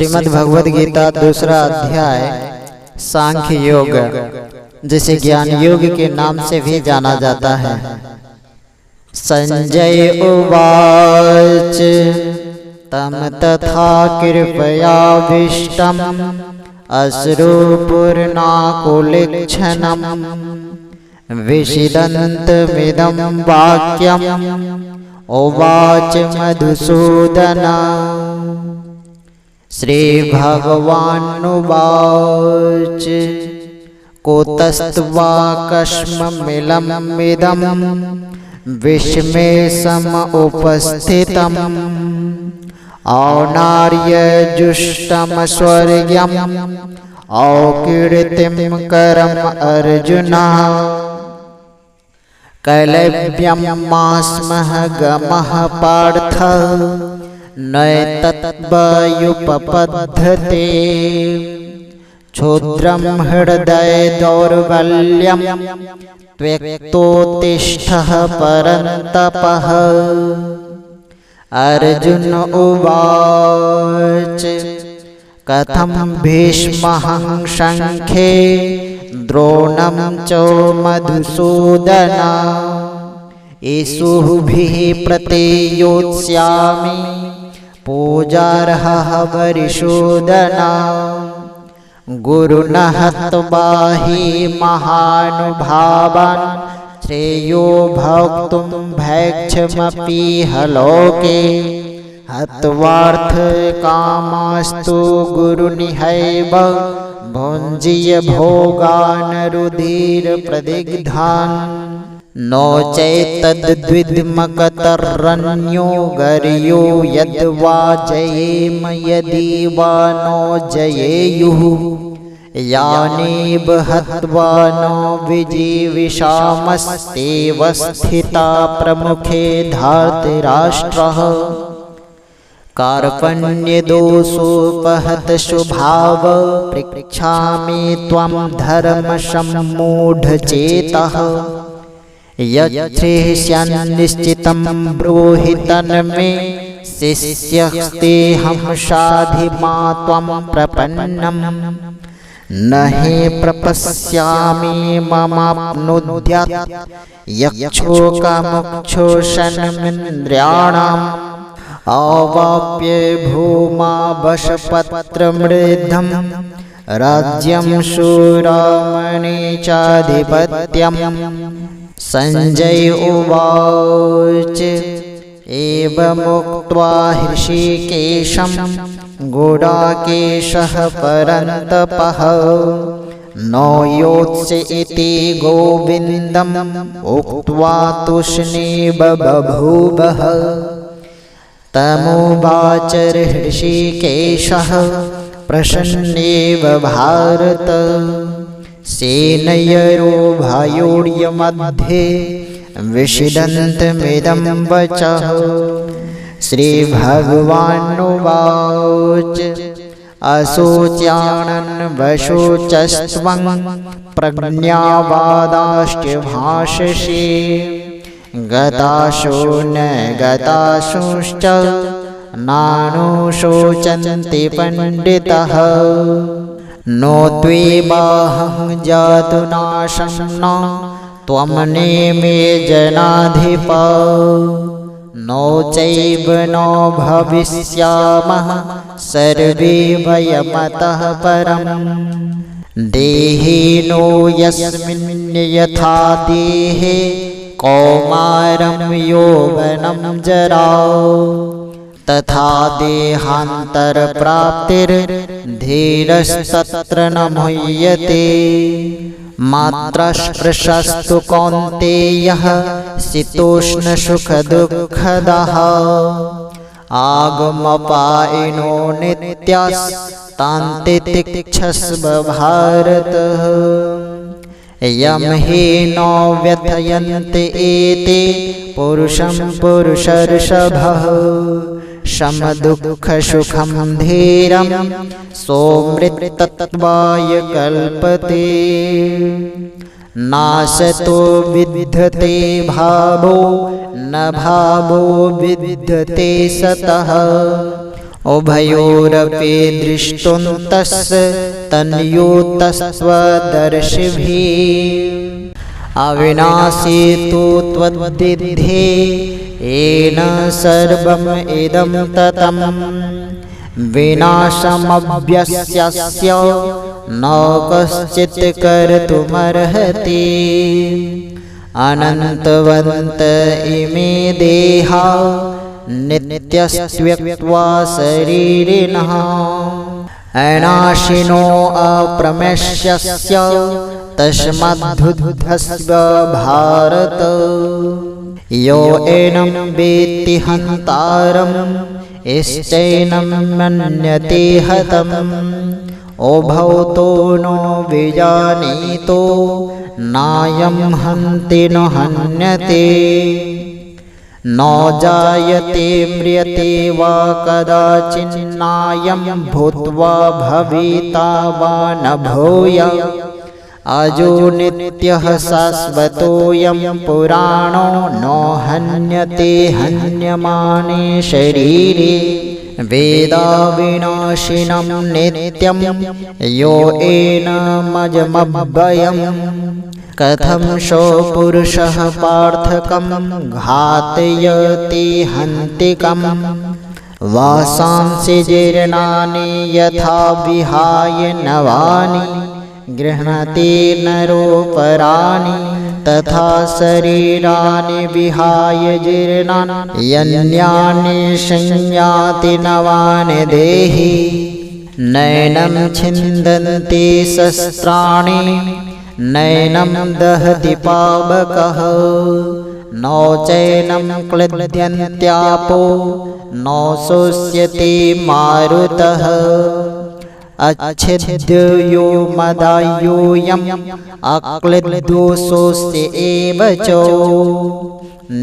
श्रीमद् भगवद गीता दूसरा अध्याय सांख्य योग, जिसे ज्ञान योग के नाम से भी जाना जाता है। संजय उवाच तम तथा कृपयाभीष्टम् अश्रुपूर्णाकुलेक्षणम् विषिदन्तमिदं वाक्यम् उवाच मधुसूदन। श्री भगवानुवाच कुतस्त्वा कस्ममिदं विस्मे समुपस्थितम् औनार्यजुष्टं स्वर्ग्यम् औकीर्तिं करम् अर्जुन। कलव्यमास्मः गमः पार्थ नैतद्वयुपपद्यते क्षुद्रं हृदय दौर्बल्यं त्यक्तोत्तिष्ठः परन्तपः। अर्जुन उवाच कथं भीष्मः संख्ये द्रोणं च मधुसूदन येषुभिः प्रतियोत्स्यामि पूजार्हः वरिसूदन। गुरुन् हत्वा हि महानुभावान् श्रेयो भोक्तुं भैक्षमपीह लोके हत्वार्थकामास्तु गुरुनिहैव भुञ्जीय भोगान् रुधिरप्रदिग्धान्। नो चैतद्विद्मकतरन्यो गर्यो यद्वा जयेम यदि वा नो जयेयुः यानेव हत्वा नो विजीविषामस्तेव स्थिता प्रमुखे धार्तराष्ट्रः। कार्पण्यदोषोपहत स्वभाव पृच्छामि त्वं धर्मसम्मूढचेतः। यच्छ्रेष्यन्निश्चितं ब्रूहि तन्मे शिष्यस्तेऽहं साधिमा त्वं प्रपन्नम्। न हि प्रपश्यामि ममाप्नुद्यात् यक्षोकामुक्षोषणमिन्द्रियाणाम् अवाप्य भूमा वशपत्रमृद्धं राज्यं शूरामणि चाधिपत्यम्। संजय उवाच एवमुक्त्वा हृषीकेशं गुडाकेशः परन्तपः नो योत्स्य इति गोविन्दम् उक्त्वा तूष्णीव बभूवः। तमुवाच हृषीकेशः प्रसन्नेव भारत सेनयोरुभयोर्मध्ये विषिदन्तमिदं वचः। श्रीभगवानुवाच अशोच्यानन्वशोचस्त्वं प्रज्ञावादाश्च भाषसे गताशो न गताशोश्च नानुशोचन्ति पण्डितः। नो त्वेवाहं जातुनाशं न त्वं नेमे जनाधिप नो चैव नो भविष्यामः सर्वे वयमतः परम्। देहिनो यस्मिन् यथा देहे कौमारं यौवनं जरा तथा देहान्तरप्राप्तिर्धीरस्तत्र न मुह्यते। मात्रास्पृशस्तु कौन्तेयः शीतोष्णसुखदुःखदः आगमपायिनो नित्यास्तान्तितिक्षस्व भारत। यं हि नो व्यथयन्ति एते पुरुषं पुरुषर्षभः समदुःखसुखं धीरं सोमृतत्वाय कल्पते। नासतो विद्यते भावो न भावो विद्यते सतः उभयोरपि दृष्टुन्तस् तन्योतस्त्वदर्शिभिः अविनाशी तु त्वद्दिद्धे येन सर्वम् इदं ततं विनाशमव्यस्यस्य न कश्चित् कर्तुमर्हति अनन्तवन्त इमे देहा नित्यस्त्वक्त्वा शरीरिणः अनाशिनो अप्रमेयस्य तस्माद्धुद्धस्व भारत यो एनं वेत्ति हन्तारम् इष्टैनं मन्यते हतम् उभौतो नो विजानीतो नायं हन्ति न हन्यते न जायते म्रियते वा कदाचिन्नायं भूत्वा भविता वा न भूयात् अजो नित्यः शाश्वतोऽयं पुराणो न हन्यते हन्यमाने शरीरे वेदाविनाशिनं नित्यं यो एनमजमव्ययम् कथं सो पुरुषः पार्थकं घातयति हन्तिकम् वासांसि जीर्णानि यथा विहाय नवानि गृह्णति नरोपराणि तथा शरीराणि विहाय जीर्णानि यन्यानि संयाति नवानि देहि नैनं छिन्दन्ति शस्त्राणि नैनं दहति पावकः न चैनं क्लिद्यन्त्यापो न शोष्यति मारुतः अच्छेद्यो मदायोऽयम् अक्लिद्यो शोष्य एव च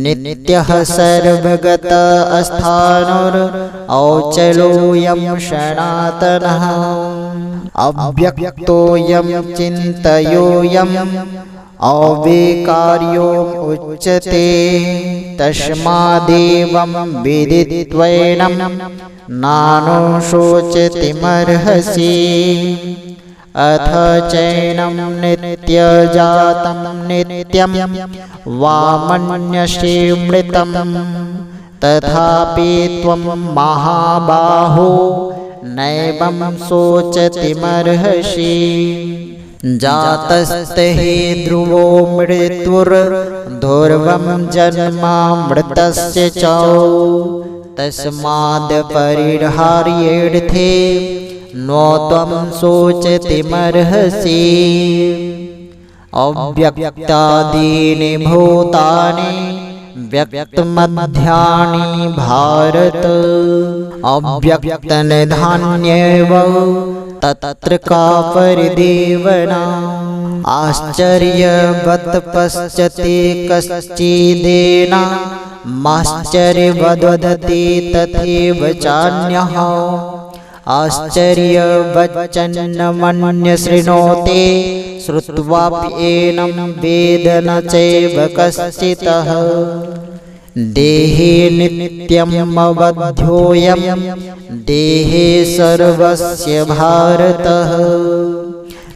नित्यः सर्वगत अस्थाणुरौचलोऽयं सनातनः अव्यक्तोऽयं चिन्तयोऽयम् अविकार्योऽमुच्यते तस्मादेवं विदित्वैनं नानुशोचतिमर्हसि अथ चैनं नित्यजातं नित्यं वा मन्यसे मृतं तथापि त्वं महाबाहो नैवं शोचतिमर्हसि जातस्ते हि ध्रुवो मृत्युर्ध्रुवं जन्मामृतस्य च तस्माद् परिहार्येऽर्थे न त्वं शोचतिमर्हसि अव्यक्तादीनि भूतानि व्यक्तमध्यानि भारत अव्यक्तनिधान्येव तत्र का परिदेवना आश्चर्यवत् पश्यति कश्चिदेना माश्चर्यवद्वदति तथैव चान्यः आश्चर्यवच्चन्नमन्यशृणोति श्रुत्वापि एनं वेद न चैव कश्चितः देहे नित्यमवध्योऽयं देहे सर्वस्य भारतः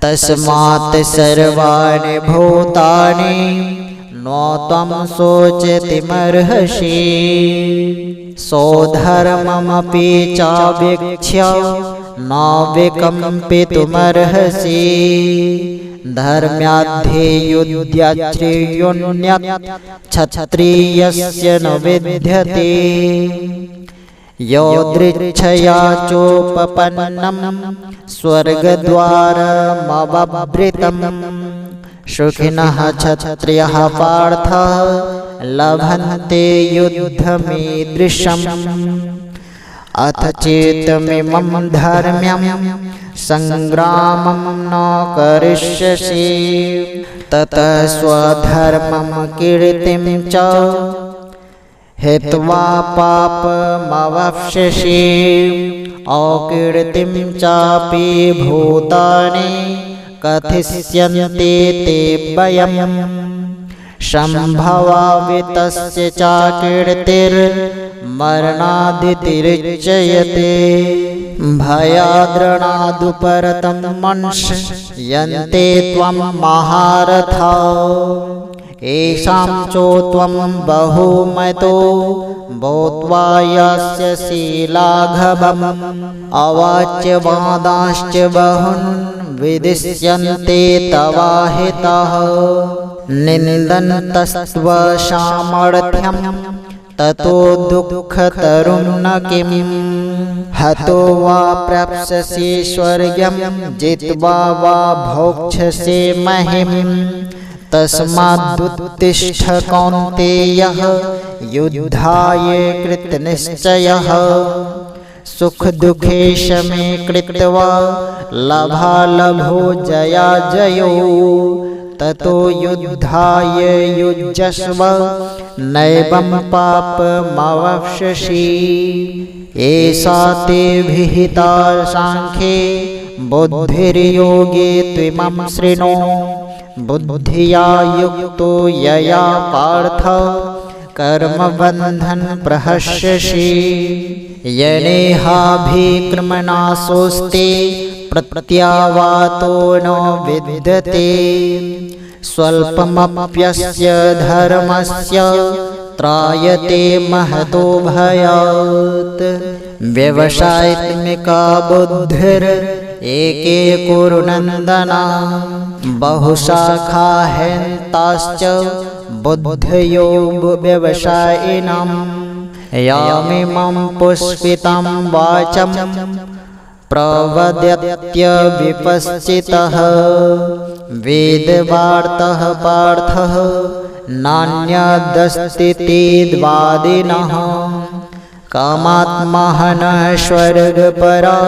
तस्मात् सर्वाणि भूतानि न त्वं शोचतिमर्हसि स्वधर्ममपि चावेक्ष्य न विकम्पितुमर्हसि धर्म्याध्येयुध्याश्रेयोऽन्यत् क्षत्रियस्य न विद्यते योदृच्छया चोपपन्नं स्वर्गद्वारमवभृतं सुखिनः क्षत्रियः पार्थ लभन्ते युद्धमीदृशम् अथ चेतमिमं धर्म्यं संग्रामं न करिष्यसि ततः स्वधर्मं कीर्तिं च हित्वा पापमवाप्स्यसि अकीर्तिं चापि भूतानि कथिष्यन्ते ते वयम् सम्भवावितस्य चाकीर्तिर्मरणादितिरिच्यते भयाद्रणादुपरतं मन्ष्यन्ते त्वं महारथा येषां चोत्वं बहुमतो भूत्वा यास्यसि लाघवम् अवाच्यवादांश्च बहून् विदिष्यन्ते तवाहितः निन्दन्तस्त्व सामर्थ्यं ततो दुःखतरुं न किम् हतो वा प्राप्स्यसि स्वर्गं जित्वा वा भोक्ष्यसि महीम् तस्मादुत्तिष्ठ कौन्तेयः युद्धाय कृतनिश्चयः सुखदुःखे शमे कृत्वा लाभालाभो जयाजयो ततो युद्धाय युज्यस्व नैवं पापमवाप्स्यसि एषा ते विहिता सांख्ये बुद्धिर्योगे त्विमं शृणु बुद्धिया युक्तो यया पार्थ कर्मबन्धन प्रहस्यसि यनेहाभिक्रमनाशोस्ते प्रत्यावातो न विद्यते स्वल्पमप्यस्य धर्मस्य त्रायते महतो भयात् व्यवसायित्मिका बुद्धिर् एके कुरुनन्दना बहुशाखा हेन्ताश्च बुद्धयो व्यवसायिनां यामिमं पुष्पितं वाचं प्रवदत्य विपश्चितः वेदवार्तः पार्थः नान्यदस्ति तेद्वादिनः कामात्महनः स्वर्गपरा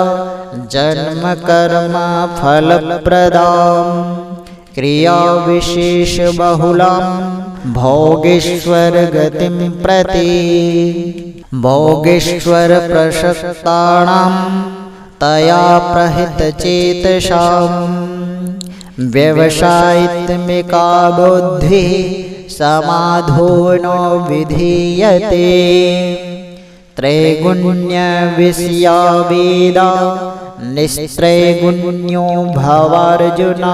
जन्म कर्म फलप्रदां क्रियाविशेषबहुलां भोगेश्वरगतिं प्रति भोगेश्वरप्रसक्तानां तया प्रहितचेतसां व्यवसायित्मिका बुद्धिः समाधो न विधीयते त्रैगुण्यविषया वेदा निस्त्रैगुण्यो भवार्जुन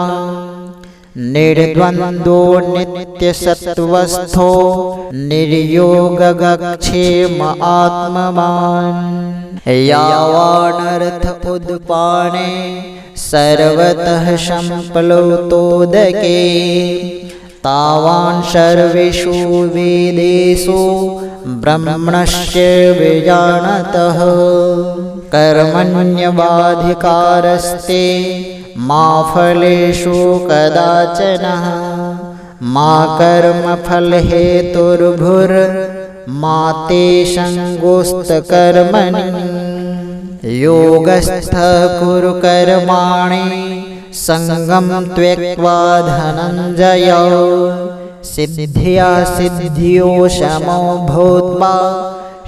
निर्द्वन्द्वो नित्यसत्त्वस्थो निर्योगक्षेम आत्मवान् यावानर्थ उद्पाने सर्वतः सम्प्लुतोदके तावान् सर्वेषु वेदेषु ब्रह्मणस्य विजानतः कर्मण्यवाधिकारस्ते मा फलेषु कदाचन मा कर्मफलहेतुर्भुर्मा ते सङ्गोऽस्तकर्मणि योगस्थः कुरु कर्माणि सङ्गं त्यक्त्वा धनञ्जय सिद्ध्या सिद्ध्यो समो भूत्वा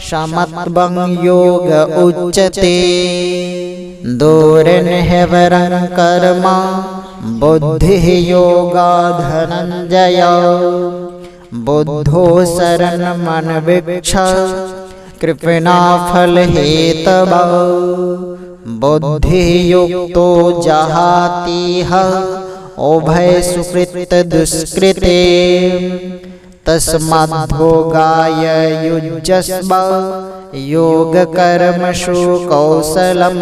समत्वं योग उच्यते दूरन्ह्यवरं कर्म बुद्धिः योगात् धनञ्जय बुद्धो शरणमन्वीक्ष कृपणाफलहेतवः बुद्धिः युक्तो जहातीह उभयसुकृतदुष्कृते तस्माद्भोगाय युज्यस्व योगकर्मसु कौशलम्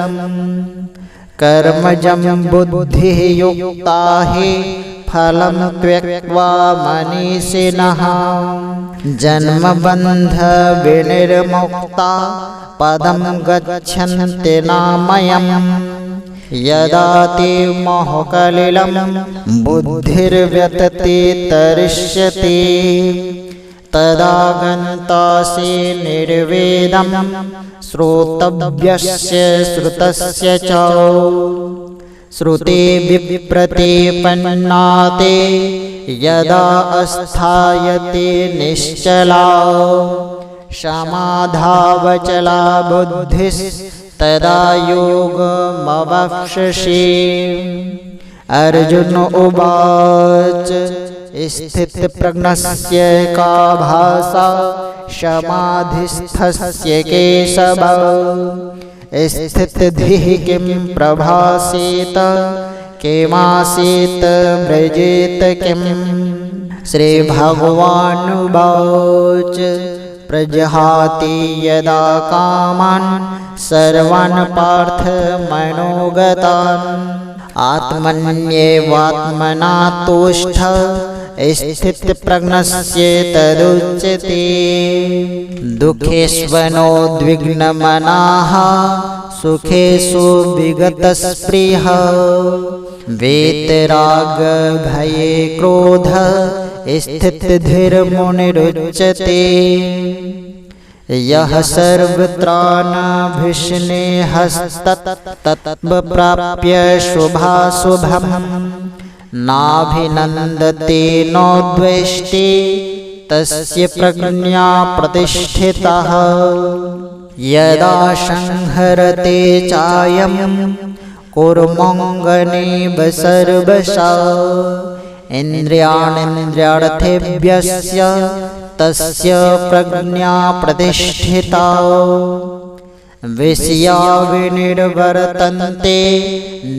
कर्मजं बुद्धिः युक्ता हि फलं त्यक्त्वा मनीषिणः जन्मबन्धविनिर्मुक्ता पदं गच्छन्ति नामयम् यदा ते मोहकलिलं बुद्धिर्व्यतते तरिष्यति तदा गन्तासि निर्वेदं श्रोतव्यस्य श्रुतस्य च श्रुते विप्रतिपन्नाते यदा अस्थायते निश्चला समाधावचला बुद्धिस्तदा योगमवाप्स्यसि। अर्जुन उवाच स्थितप्रज्ञस्य का भासा समाधिस्थस्य केशव स्थितधिः किं प्रभासेत किमासीत व्रजेत किम् श्रीभगवानुवाच प्रजहाति यदा कामान् सर्वान् पार्थ मनोगतान् आत्मन्येवात्मना तुष्ट स्थितप्रज्ञस्य तदुच्यते दुःखेष्वनोद्विग्नमनाः सुखेषु विगतस्पृहः वीतरागभये क्रोधः स्थितधीर्मुनिरुच्यते यः सर्वत्रानभिष्णेहस्तत्प्राप्य शुभाशुभम् नाभिनन्दते नोद्वेष्टि तस्य प्रज्ञा प्रतिष्ठिता यदा संहरते चायं कुर्मङ्गनेव सर्वशः इन्द्रियाणीन्द्रियार्थेभ्यस्य तस्य प्रज्ञा प्रतिष्ठिता विषया विनिर्वर्तन्ते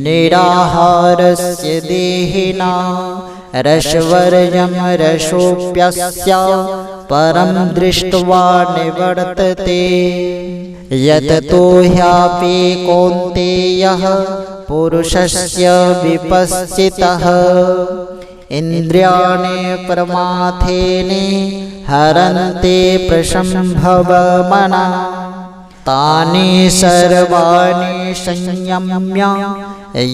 निराहारस्य देहिना रसवर्जं रसोऽप्यस्य परं दृष्ट्वा निवर्तते यततो ह्यापि कौन्तेयः पुरुषस्य विपश्चितः इन्द्रियाणि प्रमाथेने हरन्ते प्रशम्भवमना तानि सर्वाणि संयम्य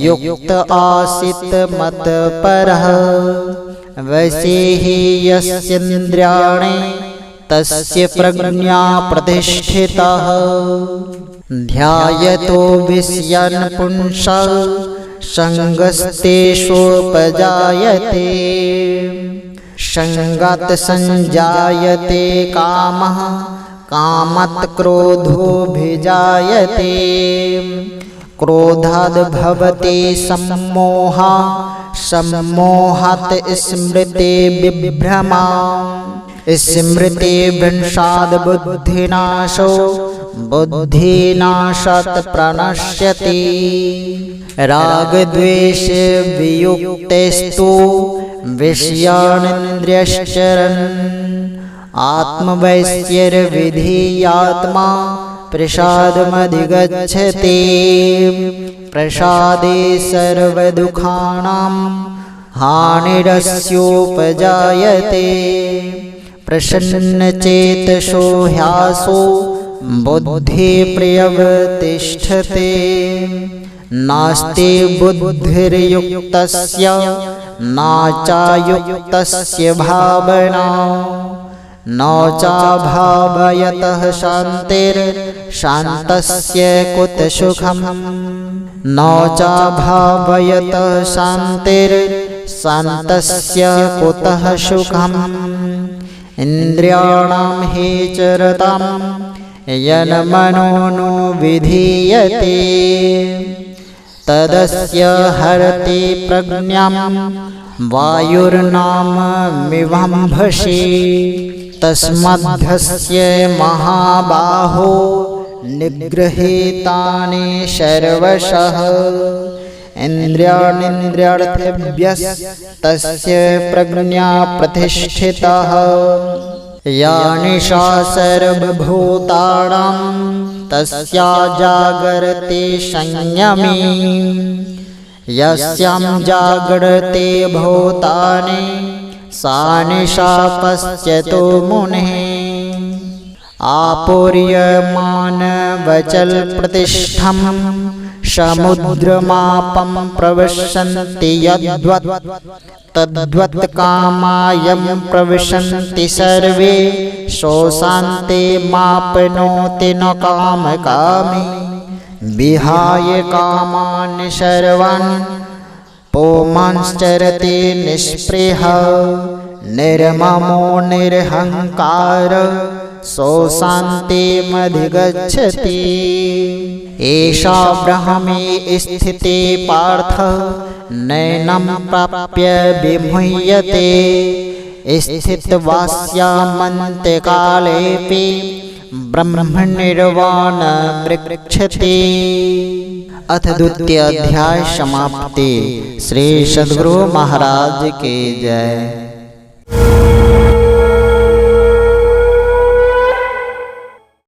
युक्त आसीत् मत्परः वशी हि यस्येन्द्रियाणि तस्य प्रज्ञा प्रतिष्ठिता ध्यायतो विषयान् पुंसः संगस्तेषोपजायते संगात् संजायते कामः कामात् क्रोधोऽभिजायते क्रोधाद् भवति सम्मोहः सम्मोहात् स्मृतिविभ्रमः स्मृतिभ्रंशाद् बुद्धिनाशो बुद्धिनाशात् प्रणश्यति रागद्वेष वियुक्तेस्तु विषयानिन्द्रियश्चरन् आत्मवैश्यर्विधीयात्मा प्रसादमधिगच्छति प्रसादे सर्वदुःखानां हानिरस्योपजायते प्रसन्नचेतसो ह्यासो बुद्धिप्रियवतिष्ठते नास्ति बुद्धिर्युक्तस्य नाचायुक्तस्य भावना न चाभावयतः शान्तिर्शान्तस्य कुत सुखम् न चाभावयतः शान्तिर्शान्तस्य कुतः सुखम् इन्द्रियाणां हि चरतां यन्मनो नो विधीयते तदस्य हरति प्रज्ञां वायुर्नाममिवंभषि तस्मद्धस्य महाबाहो निगृहीतानि सर्वशः इन्द्रियाणीन्द्रियार्थेभ्यस्तस्य प्रज्ञा प्रतिष्ठिता या निशा सर्वभूतानां तस्या जागर्ते संयमी यस्यां जागर्ते भूतानि सा निशा पश्यतो मुनिः आपूर्यमानवचल प्रतिष्ठं समुद्रमापं प्रविशन्ति यद्वत् तद्वत् कामायं प्रविशन्ति सर्वे शोषान्ते मापनोति न कामकामी विहाय कामान् सर्वान् पुमांश्चरति निःस्पृहः निर्ममो निरहङ्कार सो शान्तिमधिगच्छति। एषा ब्रह्मे स्थिते पार्थ नैनं प्राप्य विमुह्यते। स्थितवास्यामन्त्यकालेऽपि ब्रह्मनिर्वाणमृच्छति। अथ द्वितीय अध्याय समाप्ति। श्री सद्गुरु महाराज की जय।